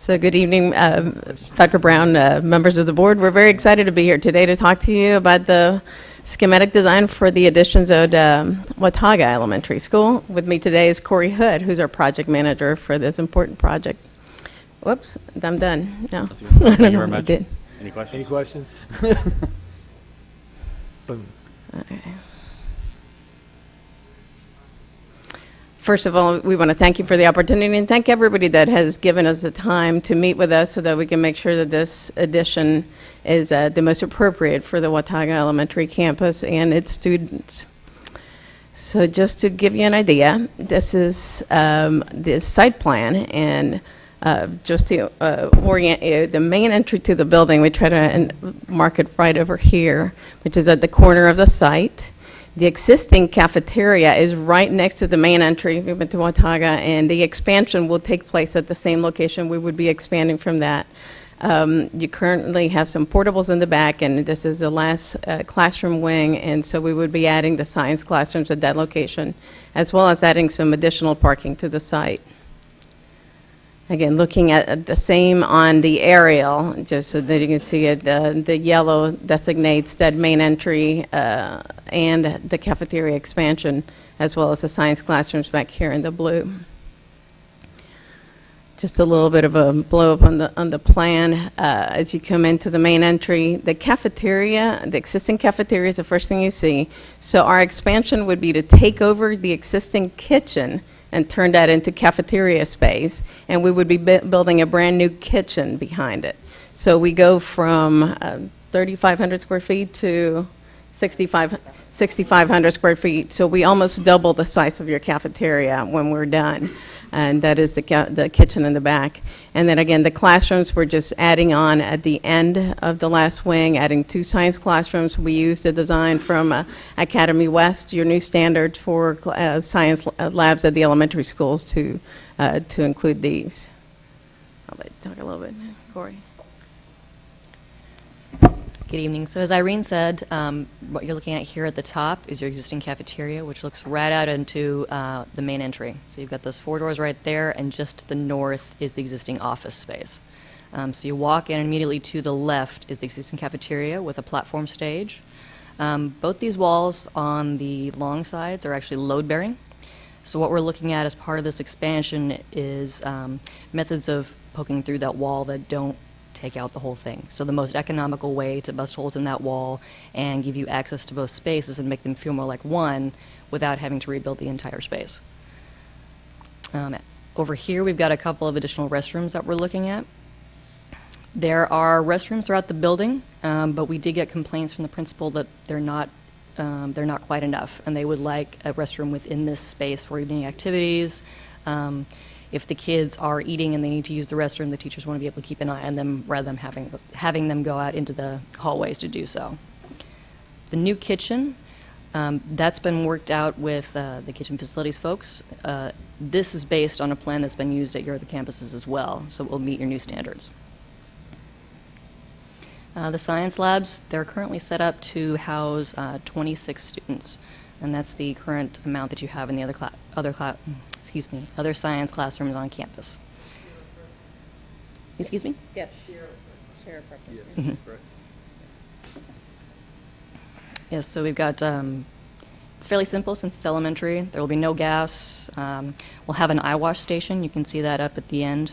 So good evening, Dr. Brown, members of the board. We're very excited to be here today to talk to you about the schematic design for the additions at Watauga Elementary School. With me today is Corey Hood, who's our project manager for this important project. Whoops, I'm done. No. Thank you very much. Any questions? Any questions? Okay. First of all, we want to thank you for the opportunity and thank everybody that has given us the time to meet with us so that we can make sure that this addition is the most appropriate for the Watauga Elementary campus and its students. So just to give you an idea, this is the site plan, and just to orient you, the main entry to the building, we try to mark it right over here, which is at the corner of the site. The existing cafeteria is right next to the main entry. We went to Watauga, and the expansion will take place at the same location. We would be expanding from that. You currently have some portables in the back, and this is the last classroom wing, and so we would be adding the science classrooms at that location, as well as adding some additional parking to the site. Again, looking at the same on the aerial, just so that you can see it, the yellow designates that main entry and the cafeteria expansion, as well as the science classrooms back here in the blue. Just a little bit of a blow up on the plan. As you come into the main entry, the cafeteria, the existing cafeteria is the first thing you see. So our expansion would be to take over the existing kitchen and turn that into cafeteria space, and we would be building a brand new kitchen behind it. So we go from 3,500 square feet to 6,500 square feet. So we almost double the size of your cafeteria when we're done. And that is the kitchen in the back. And then again, the classrooms we're just adding on at the end of the last wing, adding 2 science classrooms. We used the design from Academy West, your new standard for science labs at the elementary schools to include these. I'll let you talk a little bit, Corey. Good evening. So as Irene said, what you're looking at here at the top is your existing cafeteria, which looks right out into the main entry. So you've got those 4 doors right there, and just to the north is the existing office space. So you walk in, and immediately to the left is the existing cafeteria with a platform stage. Both these walls on the long sides are actually load-bearing. So what we're looking at as part of this expansion is methods of poking through that wall that don't take out the whole thing. So the most economical way to bust holes in that wall and give you access to both spaces and make them feel more like one without having to rebuild the entire space. Over here we've got a couple of additional restrooms that we're looking at. There are restrooms throughout the building, but we did get complaints from the principal that they're not quite enough, and they would like a restroom within this space for evening activities. If the kids are eating and they need to use the restroom, the teachers want to be able to keep an eye on them rather than having them go out into the hallways to do so. The new kitchen, that's been worked out with the kitchen facilities folks. This is based on a plan that's been used at your other campuses as well, so it will meet your new standards. The science labs, they're currently set up to house 26 students, and that's the current amount that you have in the other science classrooms on campus. Excuse me? Yes. Share Mm-hmm. Yes, so we've got, it's fairly simple since it's elementary. There will be no gas. We'll have an eye wash station. You can see that up at the end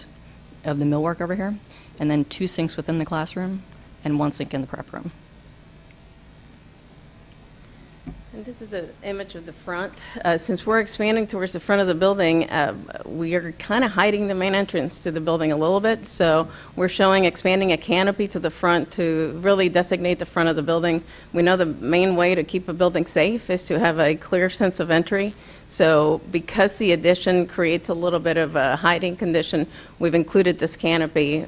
of the millwork over here. And then 2 sinks within the classroom and 1 sink in the prep room. And this is an image of the front. Since we're expanding towards the front of the building, we are kind of hiding the main entrance to the building a little bit. So we're showing expanding a canopy to the front to really designate the front of the building. We know the main way to keep a building safe is to have a clear sense of entry. So because the addition creates a little bit of a hiding condition, we've included this canopy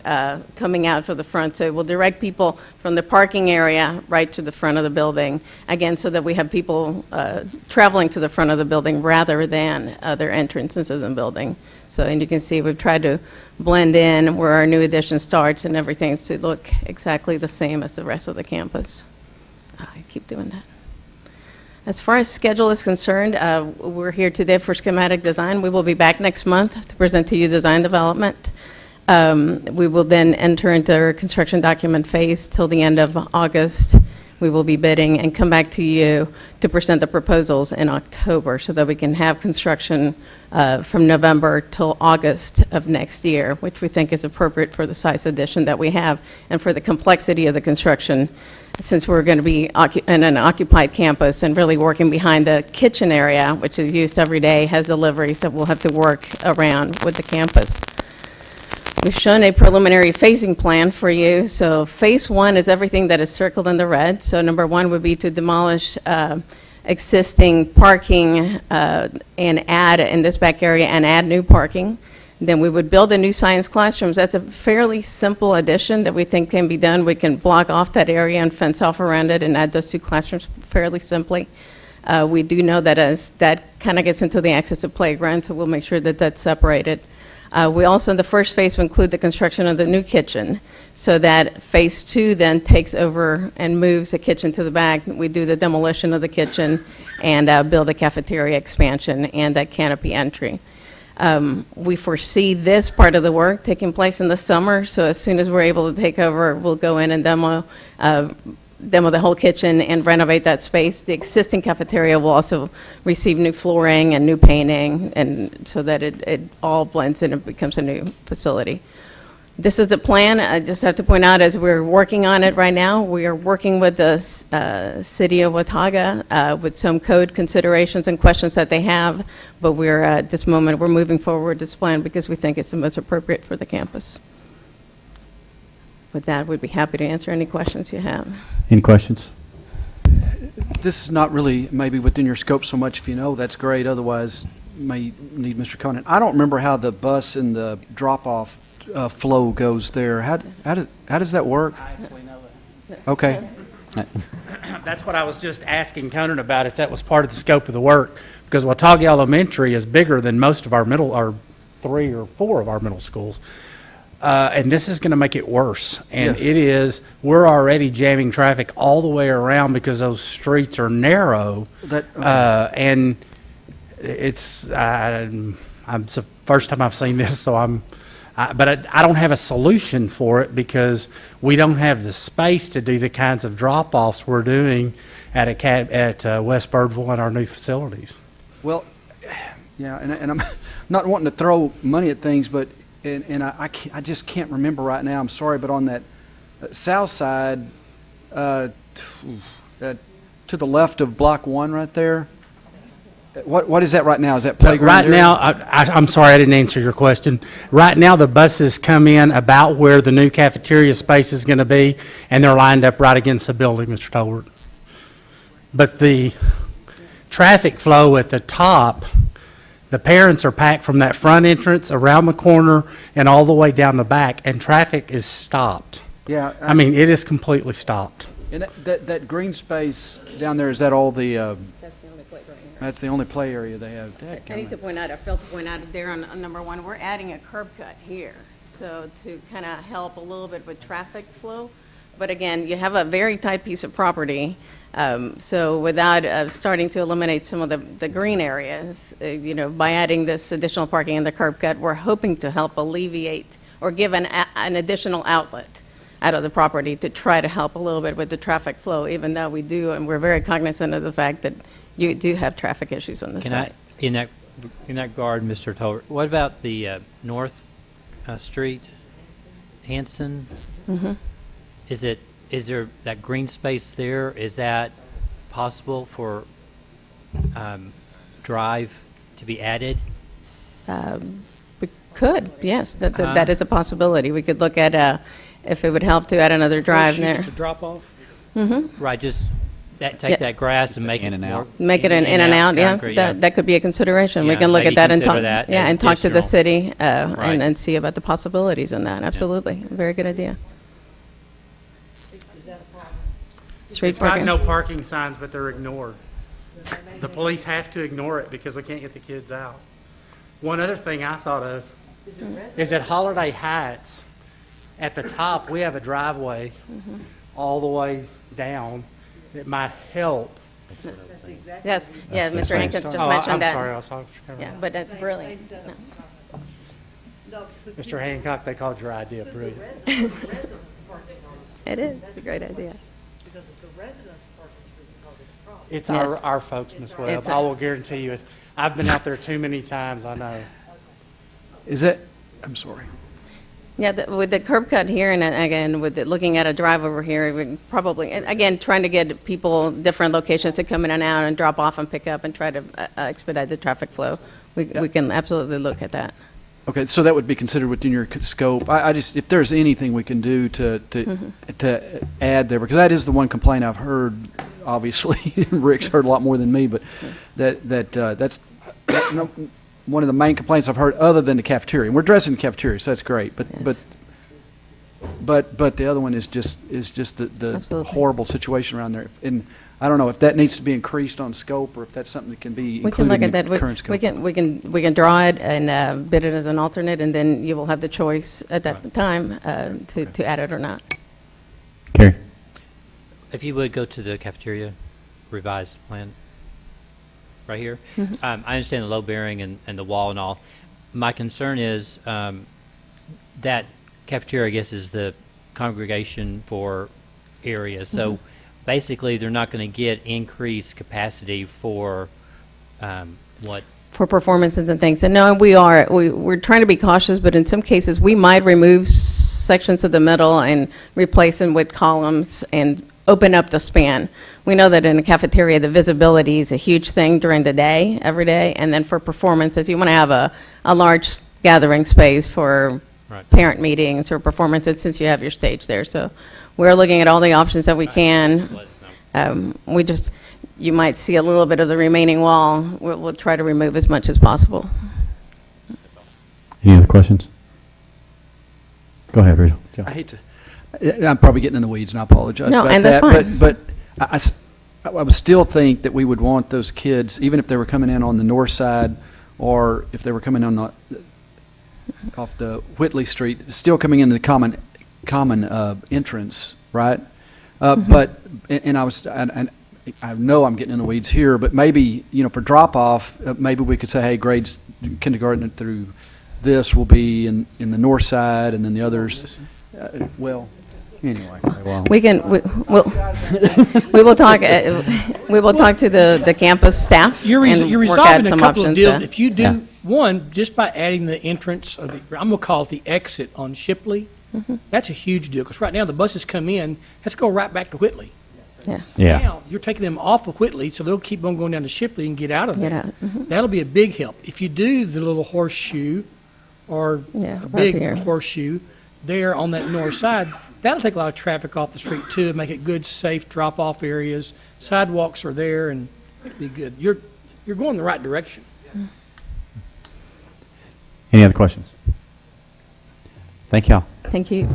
coming out to the front. So it will direct people from the parking area right to the front of the building, again, so that we have people traveling to the front of the building rather than other entrances in the building. So, and you can see we've tried to blend in where our new addition starts and everything's to look exactly the same as the rest of the campus. I keep doing that. As far as schedule is concerned, we're here today for schematic design. We will be back next month to present to you design development. We will then enter into our construction document phase till the end of August. We will be bidding and come back to you to present the proposals in October so that we can have construction from November till August of next year, which we think is appropriate for the size addition that we have and for the complexity of the construction, since we're going to be in an occupied campus and really working behind the kitchen area, which is used every day, has deliveries that we'll have to work around with the campus. We've shown a preliminary phasing plan for you. So phase 1 is everything that is circled in the red. So number 1 would be to demolish existing parking and add in this back area and add new parking. Then we would build a new science classrooms. That's a fairly simple addition that we think can be done. We can block off that area and fence off around it and add those 2 classrooms fairly simply. We do know that as that kind of gets into the access to playground, so we'll make sure that that's separated. We also, in the first phase, will include the construction of the new kitchen, so that phase 2 then takes over and moves the kitchen to the back. We do the demolition of the kitchen and build a cafeteria expansion and that canopy entry. We foresee this part of the work taking place in the summer, so as soon as we're able to take over, we'll go in and demo the whole kitchen and renovate that space. The existing cafeteria will also receive new flooring and new painting, and so that it all blends in and becomes a new facility. This is the plan. I just have to point out, as we're working on it right now, we are working with the city of Watauga with some code considerations and questions that they have, but we're at this moment, we're moving forward with this plan because we think it's the most appropriate for the campus. With that, we'd be happy to answer any questions you have. Any questions? This is not really maybe within your scope so much. If you know, that's great. Otherwise, may need Mr. Conan. I don't remember how the bus and the drop-off flow goes there. How does that work? I actually know that. Okay. That's what I was just asking Conan about, if that was part of the scope of the work, because Watauga Elementary is bigger than most of our middle, or 3 or 4 of our middle schools. And this is going to make it worse. And Yes. we're already jamming traffic all the way around because those streets are narrow. And it's the first time I've seen this, so but I don't have a solution for it because we don't have the space to do the kinds of drop-offs we're doing at West Birdville and our new facilities. Well, yeah, and I'm not wanting to throw money at things, but I just can't remember right now. I'm sorry, but on that south side, to the left of Block 1 right there, what is that right now? Is that playground Right area? now, I'm sorry I didn't answer your question. Right now, the buses come in about where the new cafeteria space is going to be, and they're lined up right against the building, Mr. Tolbert. But the traffic flow at the top, the parents are packed from that front entrance around the corner and all the way down the back, and traffic is stopped. Yeah. I mean, it is completely stopped. And that green space down there, is that all the, That's the only playground here. that's the only play area they have? I need to point out, I failed to point out there on number 1, we're adding a curb cut here, so to kind of help a little bit with traffic flow. But again, you have a very tight piece of property, so without starting to eliminate some of the green areas, by adding this additional parking and the curb cut, we're hoping to help alleviate or give an additional outlet out of the property to try to help a little bit with the traffic flow, even though we do, and we're very cognizant of the fact that you do have traffic issues on the site. In that regard, Mr. Tolbert, what about the North Street, Hanson? Mm-hmm. Is there that green space there? Is that possible for drive to be added? We could, yes, that is a possibility. We could look at if it would help to add another drive there. To drop off? Mm-hmm. Right, just take Yeah. that grass and make In it and more- out. Make it an in and out, concrete, yeah. That could be a consideration. We Yeah, can look maybe at that and consider talk, that yeah, as and talk to the additional. city Right. and see about the possibilities in that. Absolutely, very good idea. Street It's got parking. no parking signs, but they're ignored. The police have to ignore it because we can't get the kids out. One other thing I thought of is at Holiday Heights, at the top, we have a driveway all the way down that might help. Yes, yeah, Mr. Hancock just Oh, mentioned I'm that. sorry, I was talking. Yeah, but that's brilliant. No. Mr. Hancock, they called your idea brilliant. It is a great idea. Because if the residents parking through the car, it's a problem. It's Yes. our folks, Ms. Webb. It's I will guarantee you. I've been out there too many times, I know. Is that, I'm sorry. Yeah, with the curb cut here, and again, with looking at a drive over here, we probably, and again, trying to get people different locations to come in and out and drop off and pick up and try to expedite the traffic flow. We can absolutely look at that. Okay, so that would be considered within your scope. I just, if there's anything we can do to add there, because that is the one complaint I've heard, obviously. Rick's heard a lot more than me, but that's one of the main complaints I've heard, other than the cafeteria. And we're addressing the cafeteria, so that's great. But Yes. but the other one is just the Absolutely. horrible situation around there. And I don't know if that needs to be increased on scope, or if that's something that can be We can look included at in that. the current scope. We can draw it and bid it as an alternate, and then you will have the choice at that time to add it or not. Carrie? If you would go to the cafeteria revised plan, right here. I understand the low bearing and the wall and all. My concern is that cafeteria, I guess, is the congregation for area. So basically, they're not going to get increased capacity for what? For performances and things. And no, we're trying to be cautious, but in some cases, we might remove sections of the middle and replace them with columns and open up the span. We know that in a cafeteria, the visibility is a huge thing during the day, every day, and then for performances, you want to have a large gathering space for Right. parent meetings or performances, since you have your stage there. So we're looking at all the options that we can. Just let us know. You might see a little bit of the remaining wall. We'll try to remove as much as possible. Any other questions? Go ahead, Rachel. Joe. I hate to, I'm probably getting in the weeds, and I apologize No, about and that. that's fine. But I would still think that we would want those kids, even if they were coming in on the north side, or if they were coming on off the Whitley Street, still coming into the common entrance, right? But I know I'm getting in the weeds here, but maybe, for drop off, maybe we could say, hey, grades kindergarten through this will be in the north side, and then the others. Well, anyway. Well, We will talk. We will talk to the campus staff You're and work resolving out a some couple of options. deals. If you do Yeah. one, just by adding the entrance, I'm going to call it the exit on Shipley, that's a huge deal, because right now the buses come in, let's go right back to Whitley. yeah. Now, you're taking them off of Whitley, so they'll keep on going down to Shipley and get out of there. Get out. That'll be a big help. If you do the little horseshoe, or Yeah, a right big here. horseshoe there on that north side, that'll take a lot of traffic off the street too, and make it good, safe drop-off areas. Sidewalks are there, and it'll be good. You're going the right direction. Any other questions? Thank y'all. Thank you.